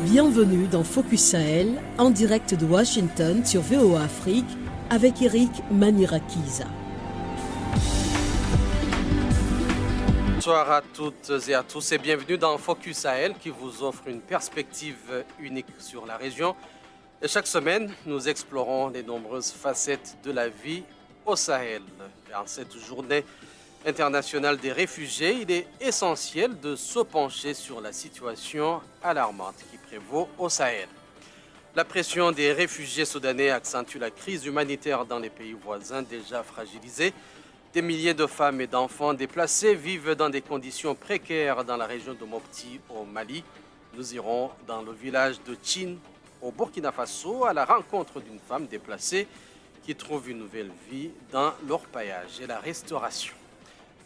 Bienvenue dans Focus Sahel, en direct de Washington sur VOA Afrique, avec Eric Manirakiza. Bonsoir à toutes et à tous et bienvenue dans Focus Sahel qui vous offre une perspective unique sur la région. Et chaque semaine, nous explorons les nombreuses facettes de la vie au Sahel. Et en cette journée internationale des réfugiés, il est essentiel de se pencher sur la situation alarmante qui prévaut au Sahel. La pression des réfugiés soudanais accentue la crise humanitaire dans les pays voisins déjà fragilisés. Des milliers de femmes et d'enfants déplacés vivent dans des conditions précaires dans la région de Mopti au Mali. Nous irons dans le village de Tchine au Burkina Faso à la rencontre d'une femme déplacée qui trouve une nouvelle vie dans l'orpaillage et la restauration.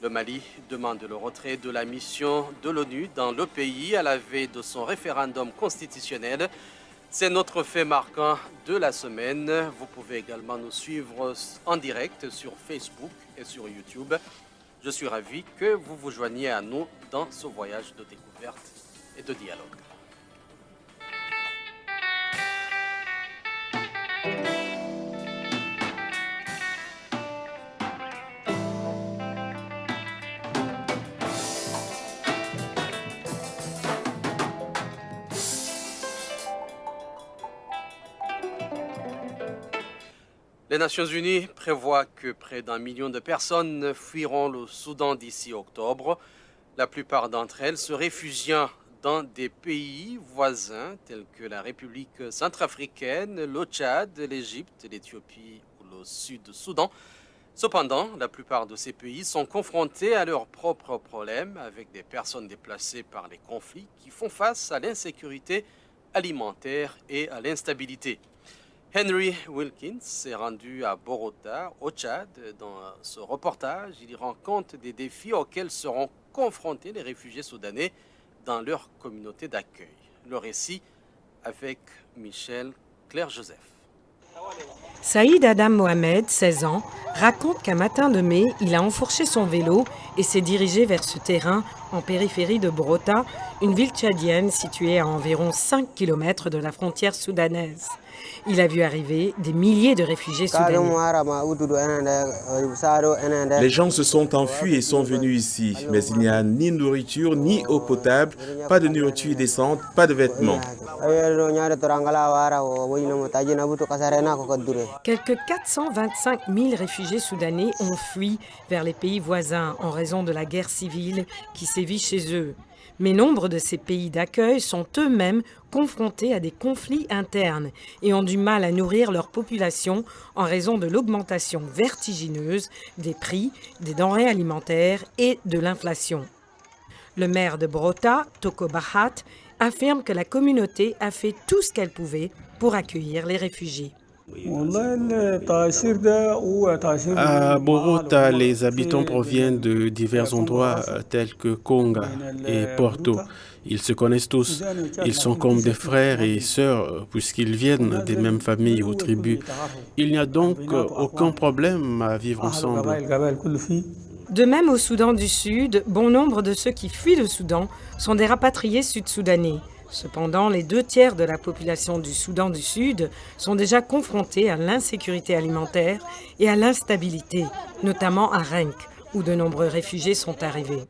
Le Mali demande le retrait de la mission de l'ONU dans le pays à la veille de son référendum constitutionnel. C'est notre fait marquant de la semaine. Vous pouvez également nous suivre en direct sur Facebook et sur YouTube. Je suis ravi que vous vous joigniez à nous dans ce voyage de découverte et de dialogue. Les Nations Unies prévoient que près d'1 million de personnes fuiront le Soudan d'ici octobre. La plupart d'entre elles se réfugiant dans des pays voisins tels que la République centrafricaine, le Tchad, l'Égypte, l'Éthiopie ou le Sud-Soudan. Cependant, la plupart de ces pays sont confrontés à leurs propres problèmes avec des personnes déplacées par les conflits qui font face à l'insécurité alimentaire et à l'instabilité. Henry Wilkins s'est rendu à Borota, au Tchad. Dans ce reportage, il y rend compte des défis auxquels seront confrontés les réfugiés soudanais dans leur communauté d'accueil. Le récit avec Michel Claire-Joseph. Saïd Adam Mohamed, 16 ans, raconte qu'un matin de mai, il a enfourché son vélo et s'est dirigé vers ce terrain en périphérie de Borota, une ville tchadienne située à environ 5 km de la frontière soudanaise. Il a vu arriver des milliers de réfugiés soudanais. Les gens se sont enfuis et sont venus ici, mais il n'y a ni nourriture, ni eau potable, pas de nourriture décente, pas de vêtements. Quelques 425 000 réfugiés soudanais ont fui vers les pays voisins en raison de la guerre civile qui sévit chez eux. Mais nombre de ces pays d'accueil sont eux-mêmes confrontés à des conflits internes et ont du mal à nourrir leur population en raison de l'augmentation vertigineuse des prix, des denrées alimentaires et de l'inflation. Le maire de Borota, Toko Bahat, affirme que la communauté a fait tout ce qu'elle pouvait pour accueillir les réfugiés. À Borota, les habitants proviennent de divers endroits tels que Konga et Porto. Ils se connaissent tous. Ils sont comme des frères et sœurs puisqu'ils viennent des mêmes familles ou tribus. Il n'y a donc aucun problème à vivre ensemble. De même au Soudan du Sud, bon nombre de ceux qui fuient le Soudan sont des rapatriés sud-soudanais. Cependant, les 2/3 de la population du Soudan du Sud sont déjà confrontés à l'insécurité alimentaire et à l'instabilité, notamment à Renk, où de nombreux réfugiés sont arrivés.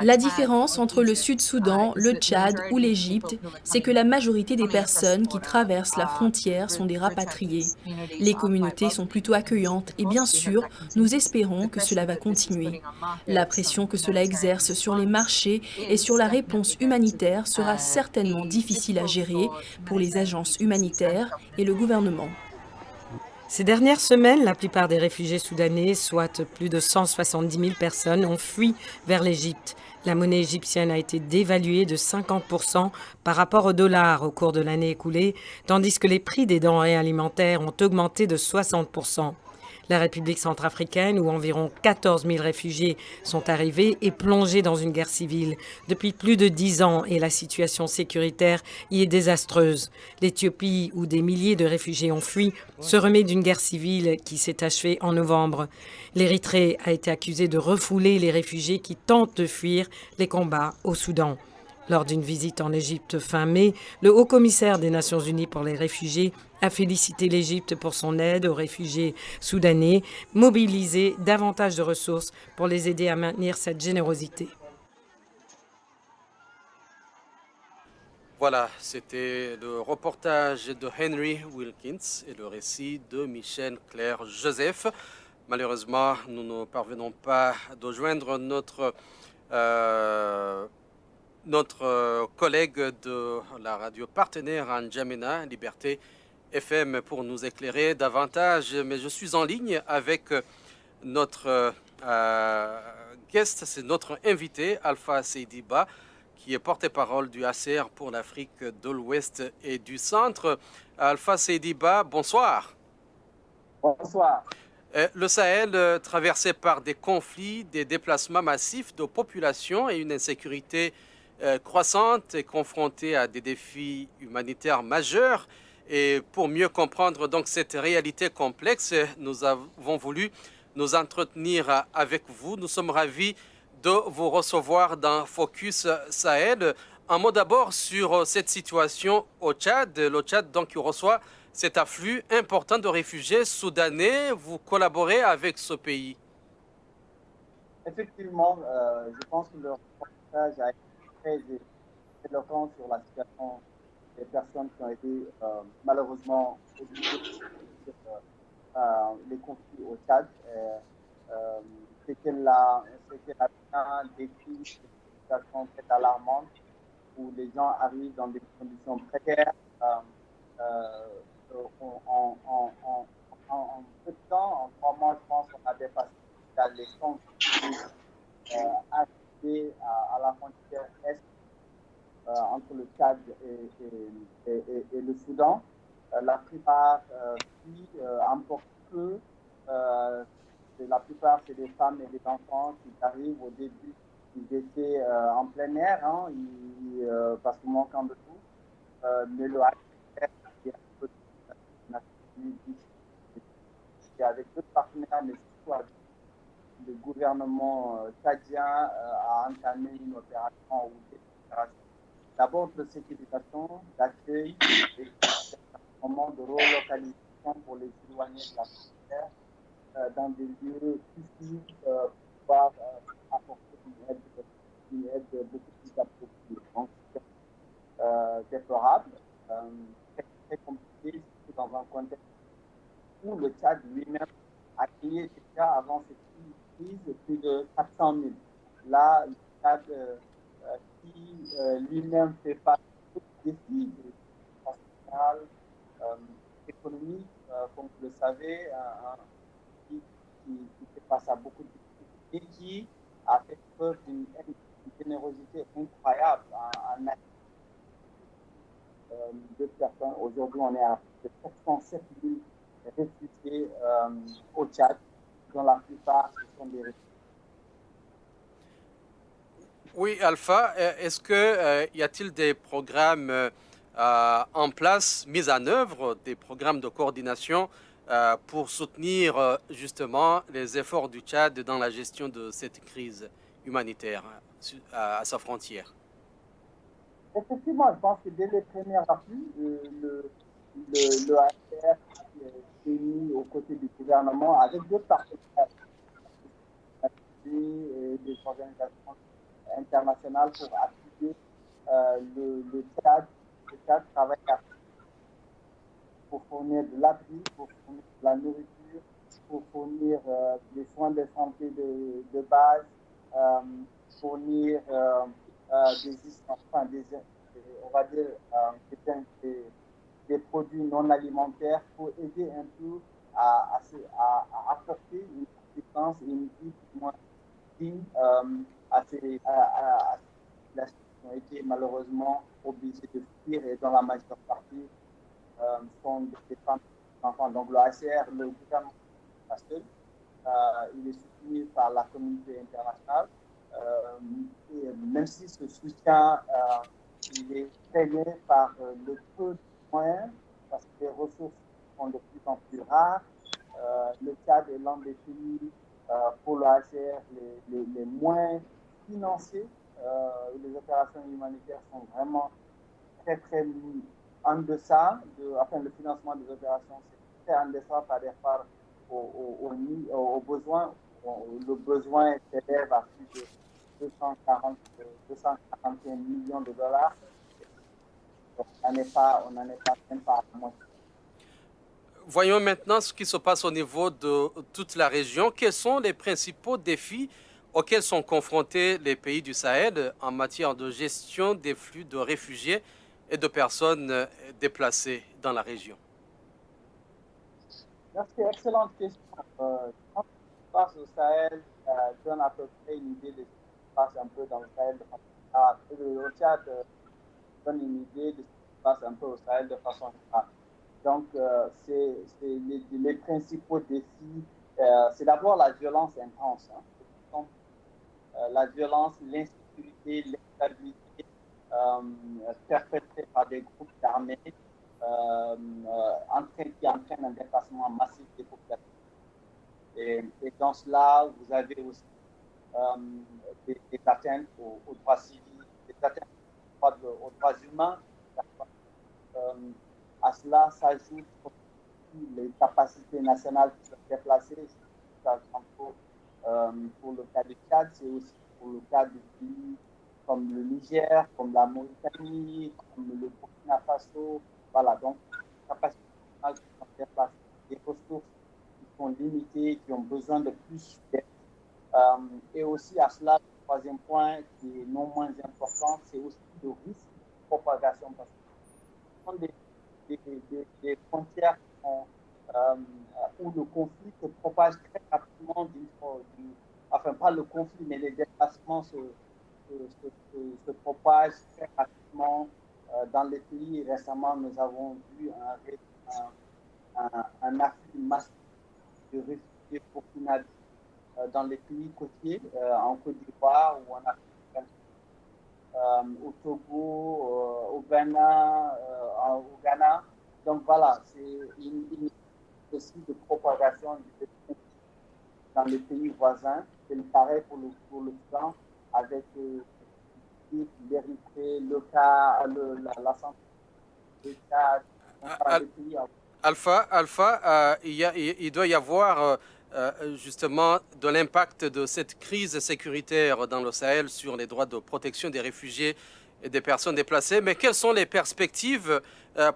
La différence entre le Sud-Soudan, le Tchad ou l'Égypte, c'est que la majorité des personnes qui traversent la frontière sont des rapatriés. Les communautés sont plutôt accueillantes et bien sûr, nous espérons que cela va continuer. La pression que cela exerce sur les marchés et sur la réponse humanitaire sera certainement difficile à gérer pour les agences humanitaires et le gouvernement. Ces dernières semaines, la plupart des réfugiés soudanais, soit plus de 170 000 personnes, ont fui vers l'Égypte. La monnaie égyptienne a été dévaluée de 50% par rapport au dollar au cours de l'année écoulée, tandis que les prix des denrées alimentaires ont augmenté de 60%. La République centrafricaine, où environ 14 000 réfugiés sont arrivés, est plongée dans une guerre civile depuis plus de 10 ans et la situation sécuritaire y est désastreuse. L'Éthiopie, où des milliers de réfugiés ont fui, se remet d'une guerre civile qui s'est achevée en novembre. L'Érythrée a été accusée de refouler les réfugiés qui tentent de fuir les combats au Soudan. Lors d'une visite en Égypte fin mai, le haut-commissaire des Nations Unies pour les réfugiés a félicité l'Égypte pour son aide aux réfugiés soudanais, mobiliser davantage de ressources pour les aider à maintenir cette générosité. Voilà, c'était le reportage de Henry Wilkins et le récit de Michel Claire Joseph. Malheureusement, nous ne parvenons pas de joindre notre collègue de la radio partenaire en N'Djamena, Liberté FM, pour nous éclairer davantage. Mais je suis en ligne avec notre guest, c'est notre invité, Alpha Seydiba, qui est porte-parole du HCR pour l'Afrique de l'Ouest et du Centre. Alpha Seydiba, bonsoir. Bonsoir. Le Sahel, traversé par des conflits, des déplacements massifs de population et une insécurité croissante, est confronté à des défis humanitaires majeurs. Et pour mieux comprendre donc cette réalité complexe, nous avons voulu nous entretenir avec vous. Nous sommes ravis de vous recevoir dans Focus Sahel. Un mot d'abord sur cette situation au Tchad. Le Tchad donc qui reçoit cet afflux important de réfugiés soudanais. Vous collaborez avec ce pays. Effectivement, je pense que le reportage a été très éloquent sur la situation des personnes qui ont été malheureusement obligées de les conflits au Tchad. C'est qu'elle a bien décrit une situation très alarmante où les gens arrivent dans des conditions précaires. En peu de temps, en 3 mois, je pense qu'on a dépassé les 100 arrivés à la frontière est entre le Tchad et le Soudan. La plupart fuient importent peu. La plupart, c'est des femmes et des enfants qui arrivent au début. Ils étaient en plein air, parce qu'ils manquent de tout. Mais le HCR, qui est un peu avec d'autres partenaires, mais surtout avec le gouvernement tchadien, a entamé une opération ou des opérations. D'abord de sécurisation, d'accueil et un moment de relocalisation pour les éloigner de la frontière dans des lieux plus sûrs pour pouvoir apporter une aide beaucoup plus appropriée. Donc, c'est déplorable, très, très compliqué, surtout dans un contexte où le Tchad lui-même a créé déjà avant cette crise plus de 400 000. Là, le Tchad qui lui-même fait face aux défis de sociale, économique, comme vous le savez, qui fait face à beaucoup de difficultés et qui a fait preuve d'une générosité incroyable en de personnes. Aujourd'hui, on est à 707 000 réfugiés au Tchad, dont la plupart ce sont des réfugiés. Oui, Alpha, est-ce que y a-t-il des programmes en place, mis en œuvre, des programmes de coordination pour soutenir justement les efforts du Tchad dans la gestion de cette crise humanitaire à sa frontière? Effectivement, je pense que dès les premières afflux, le HCR s'est mis aux côtés du gouvernement avec d'autres partenaires et des organisations internationales pour appuyer le Tchad. Le Tchad travaille pour fournir de l'abri, pour fournir de la nourriture, pour fournir des soins de santé de base, fournir on va dire des produits non alimentaires pour aider un peu à apporter une assistance et une vie moins digne à ces qui ont été malheureusement obligés de fuir et dans la majeure partie sont des femmes et des enfants. Donc le HCR, le gouvernement pas seul, il est soutenu par la communauté internationale. Et même si ce soutien il est freiné par le peu de moyens, parce que les ressources sont de plus en plus rares. Le Tchad est l'un des pays pour le HCR les moins financés les opérations humanitaires sont vraiment très, très en deçà. Le financement des opérations, c'est très en deçà par rapport aux besoins. Le besoin s'élève à plus de 241 millions de dollars. Donc, on n'en est pas même pas à la moitié. Voyons maintenant ce qui se passe au niveau de toute la région. Quels sont les principaux défis auxquels sont confrontés les pays du Sahel en matière de gestion des flux de réfugiés et de personnes déplacées dans la région? Merci, excellente question. Quand on passe au Sahel, donne à peu près une idée de ce qui se passe un peu dans le Sahel de façon générale. Le Tchad donne une idée de ce qui se passe un peu au Sahel de façon générale. Donc, c'est les principaux défis. C'est d'abord la violence intense. Hein. La violence, l'insécurité, l'instabilité perpétrée par des groupes armés qui entraînent un déplacement massif des populations. Et dans cela, vous avez aussi des atteintes aux droits civils, des atteintes aux droits humains. À cela s'ajoutent les capacités nationales qui sont déplacées. Pour le cas du Tchad, c'est aussi pour le cas de pays comme le Niger, comme la Mauritanie, comme le Burkina Faso. Voilà, donc les capacités nationales qui sont déplacées, des ressources qui sont limitées, qui ont besoin de plus d'aide. Et aussi à cela, le troisième point qui est non moins important, c'est aussi le risque de propagation. Parce que ce sont des frontières où le conflit se propage très rapidement, enfin pas le conflit, mais les déplacements se propagent très rapidement dans les pays. Récemment, nous avons vu un afflux massif de réfugiés burkinabés dans les pays côtiers, en Côte d'Ivoire ou en Afrique, au Togo, au Ghana, Donc voilà, c'est une aussi de propagation dans les pays voisins. C'est le pareil pour le Soudan, avec l'Érythrée, le cas, la santé, le Tchad, les pays. Alpha, il doit y avoir justement de l'impact de cette crise sécuritaire dans le Sahel sur les droits de protection des réfugiés et des personnes déplacées. Mais quelles sont les perspectives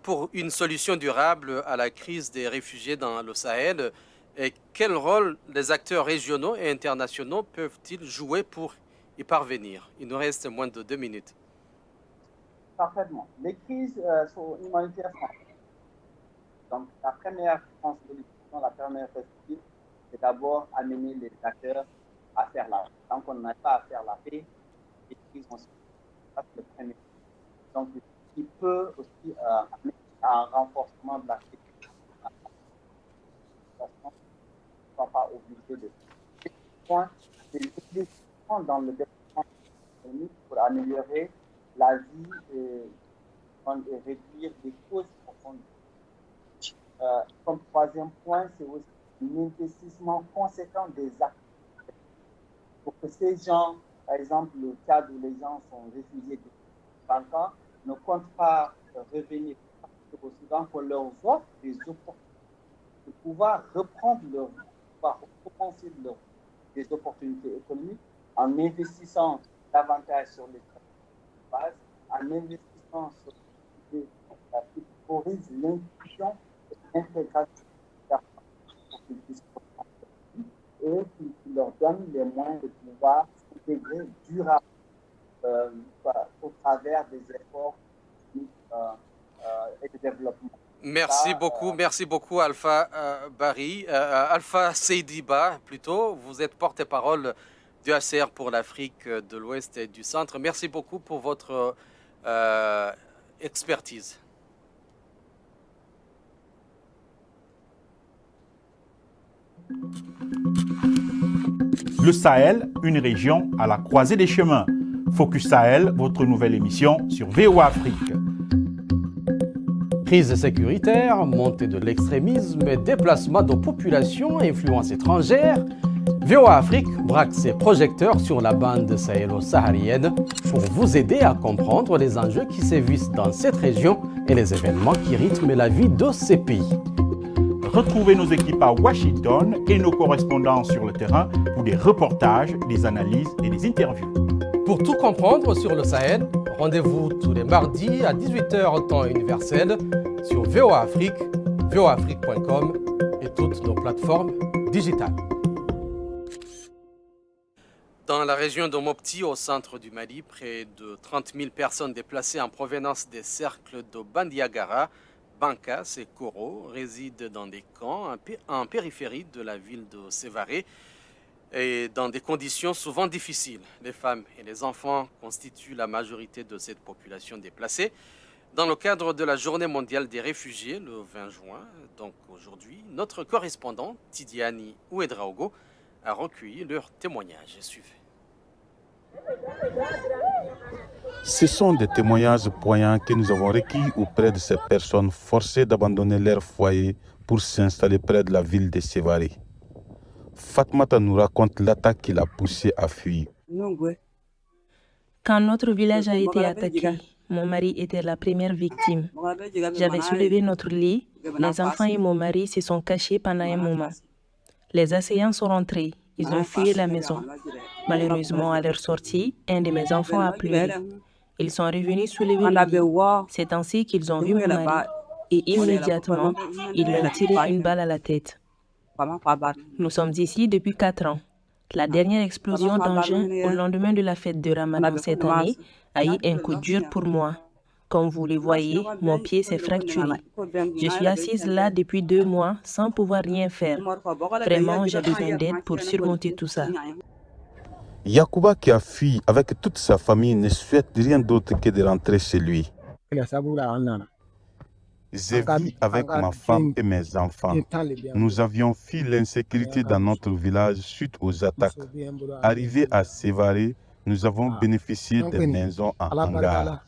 pour une solution durable à la crise des réfugiés dans le Sahel? Et quel rôle les acteurs régionaux et internationaux peuvent-ils jouer pour y parvenir? Il nous reste moins de 2 minutes. Parfaitement. Les crises humanitaires sont... Donc, la première solution, la première perspective, c'est d'abord amener les acteurs à faire la paix. Tant qu'on n'a pas à faire la paix, les crises vont se passer. C'est le premier. Donc, il peut aussi amener à un renforcement de la sécurité. Ne soit pas obligé de. Le point, c'est l'investissement dans le développement économique pour améliorer la vie et réduire les causes profondes. Comme troisième point, c'est aussi un investissement conséquent des acteurs pour que ces gens, par exemple, le Tchad où les gens sont réfugiés depuis 20 ans, ne comptent pas revenir au Soudan, qu'on leur offre des opportunités de pouvoir reprendre leur vie, pouvoir recommencer des opportunités économiques en investissant davantage sur les bases, en investissant sur des qui favorisent l'inclusion et l'intégration pour qu'ils puissent et qui leur donnent les moyens de pouvoir s'intégrer durablement au travers des efforts et de développement. Merci beaucoup Alpha Bari. Alpha Seydiba, plutôt, vous êtes porte-parole du HCR pour l'Afrique de l'Ouest et du Centre. Merci beaucoup pour votre expertise. Le Sahel, une région à la croisée des chemins. Focus Sahel, votre nouvelle émission sur VOA Afrique. Crise sécuritaire, montée de l'extrémisme, déplacement de populations, influence étrangère. VOA Afrique braque ses projecteurs sur la bande sahélo-saharienne pour vous aider à comprendre les enjeux qui sévissent dans cette région et les événements qui rythment la vie de ces pays. Retrouvez nos équipes à Washington et nos correspondants sur le terrain pour des reportages, des analyses et des interviews. Pour tout comprendre sur le Sahel, rendez-vous tous les mardis à 18h temps universel sur VOA Afrique, voaafrique.com et toutes nos plateformes digitales. Dans la région de Mopti, au centre du Mali, près de 30 000 personnes déplacées en provenance des cercles de Bandiagara, Bankas et Koro résident dans des camps en périphérie de la ville de Sévaré et dans des conditions souvent difficiles. Les femmes et les enfants constituent la majorité de cette population déplacée. Dans le cadre de la Journée mondiale des réfugiés, le 20 juin, donc aujourd'hui, notre correspondant Tidiani Ouedraogo a recueilli leurs témoignages. Suivez. Ce sont des témoignages poignants que nous avons recueillis auprès de ces personnes forcées d'abandonner leur foyer pour s'installer près de la ville de Sévaré. Fatmata nous raconte l'attaque qui l'a poussée à fuir. Quand notre village a été attaqué, mon mari était la première victime. J'avais soulevé notre lit, les enfants et mon mari se sont cachés pendant un moment. Les assaillants sont rentrés, ils ont fui la maison. Malheureusement, à leur sortie, un de mes enfants a pleuré. Ils sont revenus soulever le lit. C'est ainsi qu'ils ont vu mon mari et immédiatement, ils lui ont tiré une balle à la tête. Nous sommes ici depuis 4 ans. La dernière explosion d'engin au lendemain de la fête de Ramadan cette année a eu un coup dur pour moi. Comme vous le voyez, mon pied s'est fracturé. Je suis assise là depuis 2 mois sans pouvoir rien faire. Vraiment, j'ai besoin d'aide pour surmonter tout ça. Yacouba, qui a fui avec toute sa famille, ne souhaite rien d'autre que de rentrer chez lui. J'ai vécu avec ma femme et mes enfants. Nous avions fui l'insécurité dans notre village suite aux attaques. Arrivés à Sévaré, nous avons bénéficié des maisons en hangar.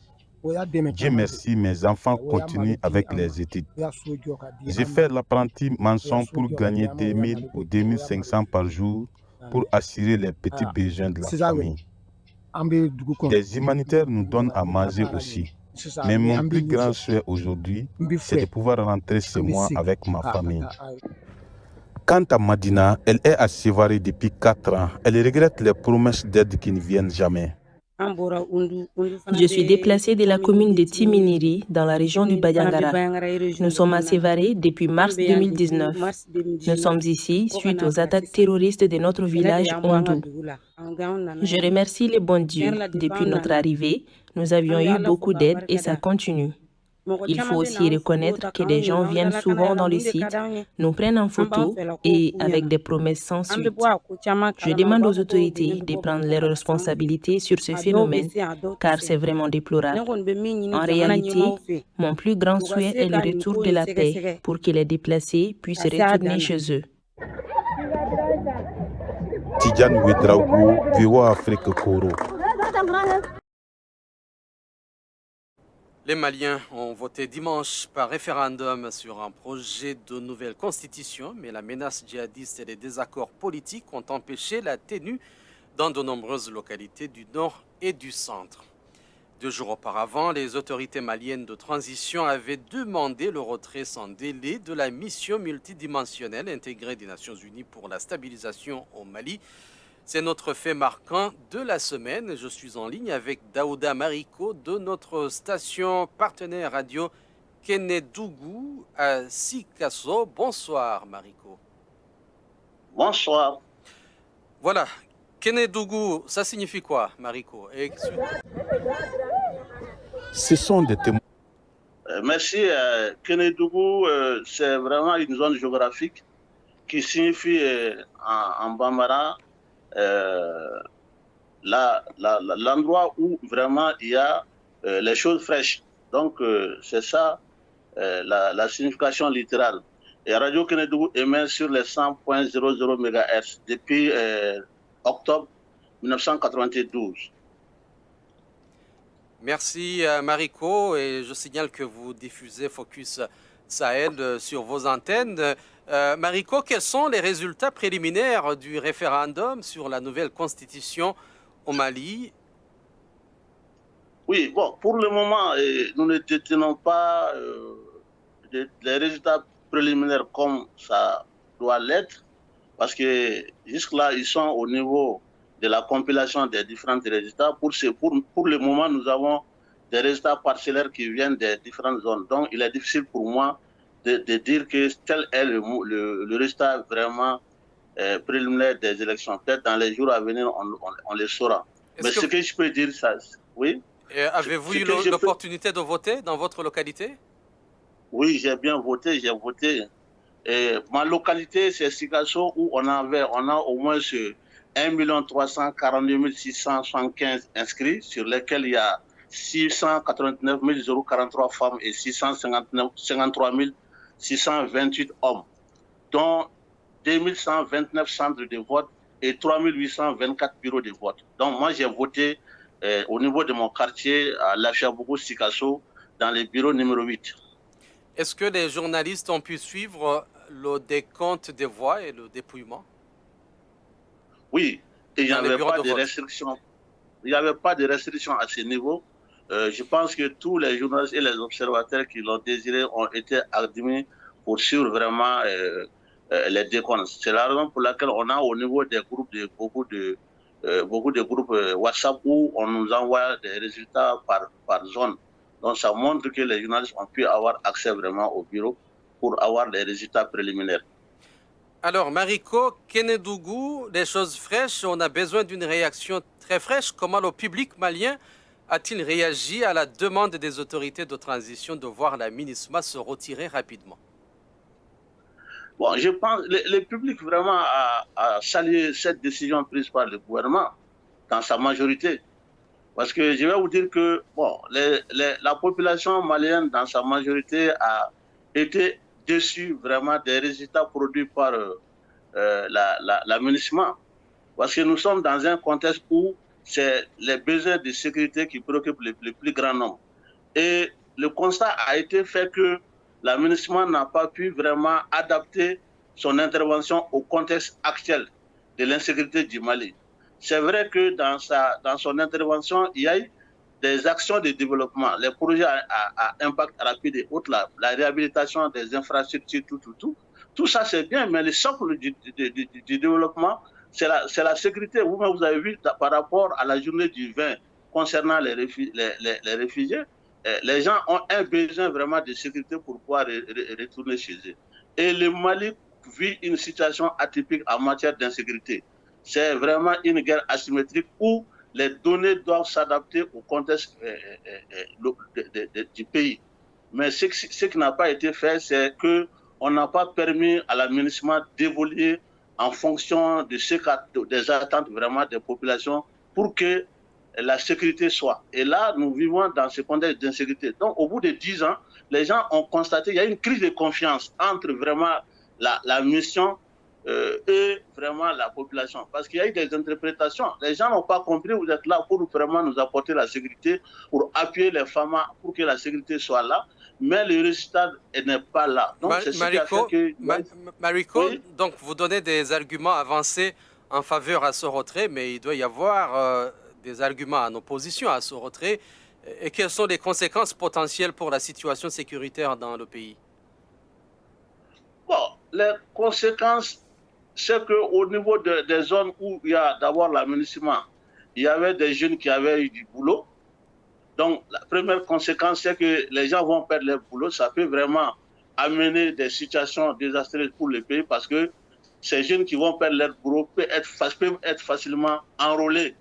Dieu merci, mes enfants continuent avec les études. J'ai fait l'apprenti maçon pour gagner 2000 ou 2500 par jour pour assurer les petits besoins de la famille. Les humanitaires nous donnent à manger aussi. Mais mon plus grand souhait aujourd'hui, c'est de pouvoir rentrer chez moi avec ma famille. Quant à Madina, elle est à Sévaré depuis 4 ans. Elle regrette les promesses d'aide qui ne viennent jamais. Je suis déplacée de la commune de Timiniri, dans la région du Badiangara. Nous sommes à Sévaré depuis mars 2019. Nous sommes ici suite aux attaques terroristes de notre village Ondou. Je remercie le bon Dieu. Depuis notre arrivée, nous avions eu beaucoup d'aide et ça continue. Il faut aussi reconnaître que des gens viennent souvent dans le site, nous prennent en photo et avec des promesses sans suite. Je demande aux autorités de prendre leurs responsabilités sur ce phénomène, car c'est vraiment déplorable. En réalité, mon plus grand souhait est le retour de la paix pour que les déplacés puissent retourner chez eux. Tidiane Ouedraogo, VOA Afrique Koro. Les Maliens ont voté dimanche par référendum sur un projet de nouvelle constitution, mais la menace djihadiste et les désaccords politiques ont empêché la tenue dans de nombreuses localités du nord et du centre. 2 jours auparavant, les autorités maliennes de transition avaient demandé le retrait sans délai de la mission multidimensionnelle intégrée des Nations Unies pour la stabilisation au Mali. C'est notre fait marquant de la semaine. Je suis en ligne avec Daouda Mariko de notre station partenaire radio Kenedougou à Sikasso. Bonsoir Mariko. Bonsoir. Voilà, Kenedougou, ça signifie quoi Mariko? Ce sont des témoins. Merci. Kenedougou, c'est vraiment une zone géographique qui signifie en bambara l'endroit où vraiment il y a les choses fraîches. Donc c'est ça la signification littérale. Et Radio Kenedougou émet sur les 100.00 MHz depuis octobre 1992. Merci Mariko, et je signale que vous diffusez Focus Sahel sur vos antennes. Mariko, quels sont les résultats préliminaires du référendum sur la nouvelle constitution au Mali? Oui, bon, pour le moment, nous ne détenons pas les résultats préliminaires comme ça doit l'être, parce que jusque-là, ils sont au niveau de la compilation des différents résultats. Pour le moment, nous avons des résultats parcellaires qui viennent des différentes zones. Donc, il est difficile pour moi de dire que tel est le résultat vraiment préliminaire des élections. Peut-être dans les jours à venir, on les saura. Mais ce que je peux dire, ça, oui. Avez-vous eu l'opportunité de voter dans votre localité? Oui, j'ai bien voté, j'ai voté. Et ma localité, c'est Sikasso, où on a au moins 1 342 675 inscrits, sur lesquels il y a 689 043 femmes et 653 628 hommes, dont 2129 centres de vote et 3824 bureaux de vote. Donc moi, j'ai voté au niveau de mon quartier, à Lachabougou, Sikasso, dans le bureau numéro 8. Est-ce que les journalistes ont pu suivre le décompte des voix et le dépouillement? Oui, il n'y avait pas de restrictions. Il n'y avait pas de restrictions à ce niveau. Je pense que tous les journalistes et les observateurs qui l'ont désiré ont été admis pour suivre vraiment les décomptes. C'est la raison pour laquelle on a au niveau des groupes beaucoup de groupes WhatsApp où on nous envoie des résultats par zone. Donc ça montre que les journalistes ont pu avoir accès vraiment au bureau pour avoir les résultats préliminaires. Alors, Mariko, Kenedougou, des choses fraîches, on a besoin d'une réaction très fraîche. Comment le public malien a-t-il réagi à la demande des autorités de transition de voir la MINUSMA se retirer rapidement? Bon, je pense que le public vraiment a salué cette décision prise par le gouvernement dans sa majorité. Parce que je vais vous dire que bon, la population malienne dans sa majorité a été déçue vraiment des résultats produits par la MINUSMA. Parce que nous sommes dans un contexte où c'est les besoins de sécurité qui préoccupent le plus grand nombre. Et le constat a été fait que la MINUSMA n'a pas pu vraiment adapter son intervention au contexte actuel de l'insécurité du Mali. C'est vrai que dans son intervention, il y a eu des actions de développement, les projets à impact rapide et autres, la réhabilitation des infrastructures, tout ça c'est bien, mais le socle du développement, c'est la sécurité. Vous avez vu par rapport à la journée du 20 concernant les réfugiés, les gens ont un besoin vraiment de sécurité pour pouvoir retourner chez eux. Et le Mali vit une situation atypique en matière d'insécurité. C'est vraiment une guerre asymétrique où les données doivent s'adapter au contexte du pays. Mais ce qui n'a pas été fait, c'est qu'on n'a pas permis à la MINUSMA d'évoluer en fonction des attentes vraiment des populations pour que la sécurité soit. Et là, nous vivons dans ce contexte d'insécurité. Donc, au bout de 10 ans, les gens ont constaté qu'il y a une crise de confiance entre vraiment la mission et vraiment la population. Parce qu'il y a eu des interprétations. Les gens n'ont pas compris, vous êtes là pour vraiment nous apporter la sécurité, pour appuyer les femmes, pour que la sécurité soit là. Mais le résultat n'est pas là. Donc, c'est ce qui a fait que... Mariko, oui? Donc vous donnez des arguments avancés en faveur à ce retrait, mais il doit y avoir des arguments en opposition à ce retrait. Et quelles sont les conséquences potentielles pour la situation sécuritaire dans le pays? Bon, les conséquences, c'est qu'au niveau des zones où il y a d'abord la MINUSMA, il y avait des jeunes qui avaient eu du boulot. Donc, la première conséquence, c'est que les gens vont perdre leur boulot. Ça peut vraiment amener des situations désastreuses pour le pays parce que ces jeunes qui vont perdre leur boulot peuvent être facilement enrôlés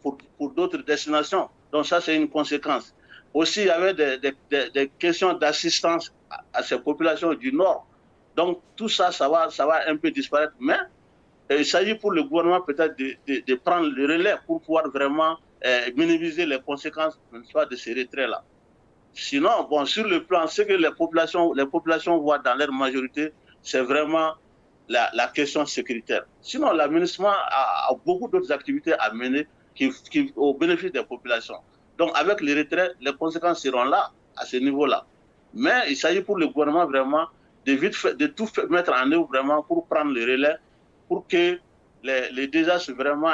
pour d'autres destinations. Donc, ça, c'est une conséquence. Aussi, il y avait des questions d'assistance à ces populations du Nord. Donc, tout ça, ça va un peu disparaître. Mais il s'agit pour le gouvernement peut-être de prendre le relais pour pouvoir vraiment minimiser les conséquences de ces retraits-là. Sinon, bon, sur le plan, ce que les populations voient dans leur majorité, c'est vraiment la question sécuritaire. Sinon, la MINUSMA a beaucoup d'autres activités à mener qui au bénéfice des populations. Donc, avec les retraits, les conséquences seront là, à ce niveau-là. Mais il s'agit pour le gouvernement vraiment de tout mettre en œuvre vraiment pour prendre le relais, pour que les désastres vraiment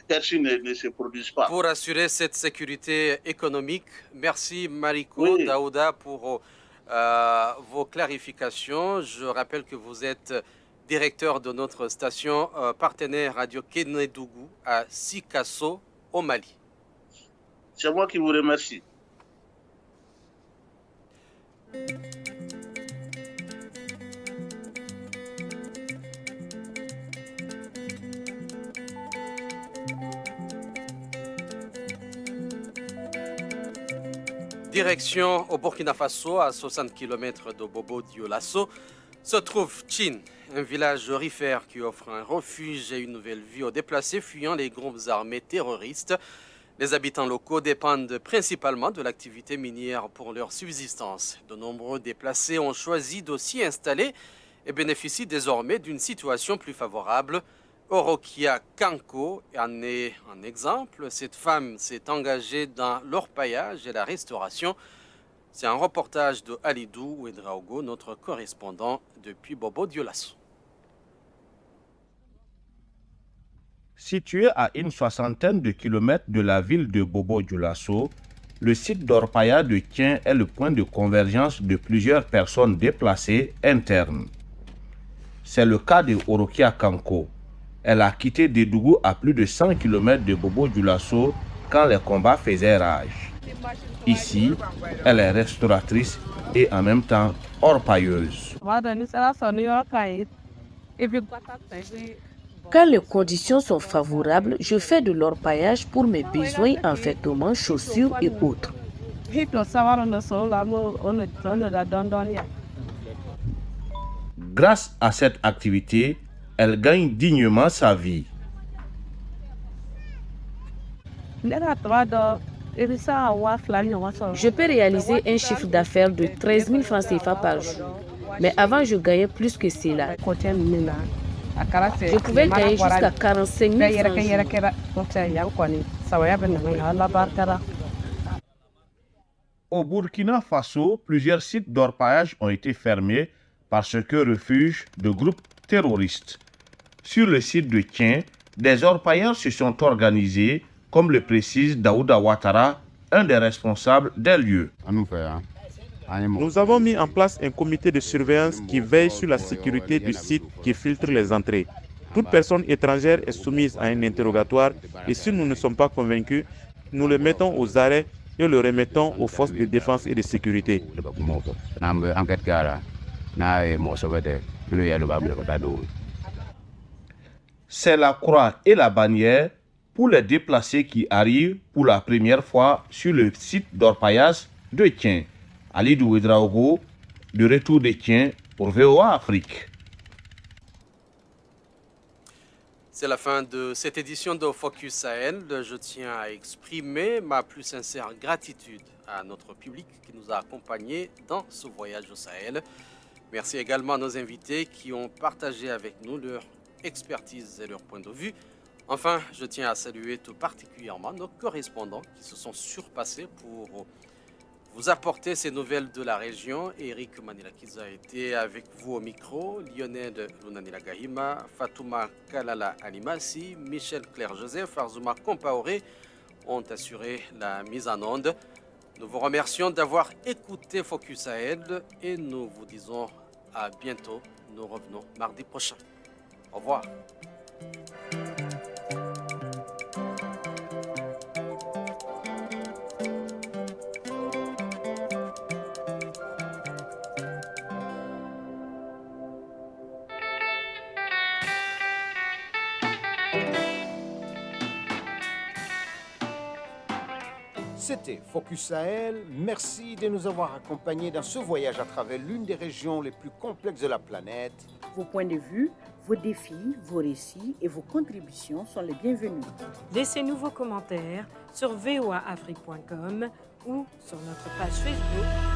perçus ne se produisent pas. Pour assurer cette sécurité économique, merci Mariko Daouda pour vos clarifications. Je rappelle que vous êtes directeur de notre station partenaire Radio Kénédougou à Sikasso, au Mali. C'est moi qui vous remercie. Direction au Burkina Faso, à 60 km de Bobo-Dioulasso, se trouve Tchine, un village aurifère qui offre un refuge et une nouvelle vie aux déplacés fuyant les groupes armés terroristes. Les habitants locaux dépendent principalement de l'activité minière pour leur subsistance. De nombreux déplacés ont choisi de s'y installer et bénéficient désormais d'une situation plus favorable. Orokia Kanko en est un exemple. Cette femme s'est engagée dans l'orpaillage et la restauration. C'est un reportage de Alidou Ouedraogo, notre correspondant depuis Bobo-Dioulasso. Situé à une soixantaine de kilomètres de la ville de Bobo-Dioulasso, le site d'orpaillage de Tien est le point de convergence de plusieurs personnes déplacées internes. C'est le cas de Orokia Kanko. Elle a quitté Dédougou à plus de 100 km de Bobo-Dioulasso quand les combats faisaient rage. Ici, elle est restauratrice et en même temps orpailleuse. Quand les conditions sont favorables, je fais de l'orpaillage pour mes besoins en vêtements, chaussures et autres. Grâce à cette activité, elle gagne dignement sa vie. Je peux réaliser un chiffre d'affaires de 13 000 francs CFA par jour. Mais avant, je gagnais plus que cela. Je pouvais gagner jusqu'à 45 000 francs. Au Burkina Faso, plusieurs sites d'orpaillage ont été fermés parce que refuge de groupes terroristes. Sur le site de Tien, des orpailleurs se sont organisés, comme le précise Daouda Ouattara, un des responsables des lieux. Nous avons mis en place un comité de surveillance qui veille sur la sécurité du site, qui filtre les entrées. Toute personne étrangère est soumise à un interrogatoire et si nous ne sommes pas convaincus, nous le mettons aux arrêts et le remettons aux forces de défense et de sécurité. C'est la croix et la bannière pour les déplacés qui arrivent pour la première fois sur le site d'orpaillage de Tien. Alidou Ouedraogo, de retour de Tien pour VOA Afrique. C'est la fin de cette édition de Focus Sahel. Je tiens à exprimer ma plus sincère gratitude à notre public qui nous a accompagnés dans ce voyage au Sahel. Merci également à nos invités qui ont partagé avec nous leur expertise et leur point de vue. Enfin, je tiens à saluer tout particulièrement nos correspondants qui se sont surpassés pour vous apporter ces nouvelles de la région. Eric Manilakiza a été avec vous au micro, Lionel Lunanila Gahima, Fatouma Kalala Alimasi, Michel Claire-Joseph, Arzouma Compaoré ont assuré la mise en onde. Nous vous remercions d'avoir écouté Focus Sahel et nous vous disons à bientôt. Nous revenons mardi prochain. Au revoir. C'était Focus Sahel. Merci de nous avoir accompagnés dans ce voyage à travers l'une des régions les plus complexes de la planète. Vos points de vue, vos défis, vos récits et vos contributions sont les bienvenus. Laissez-nous vos commentaires sur voaafrique.com ou sur notre page Facebook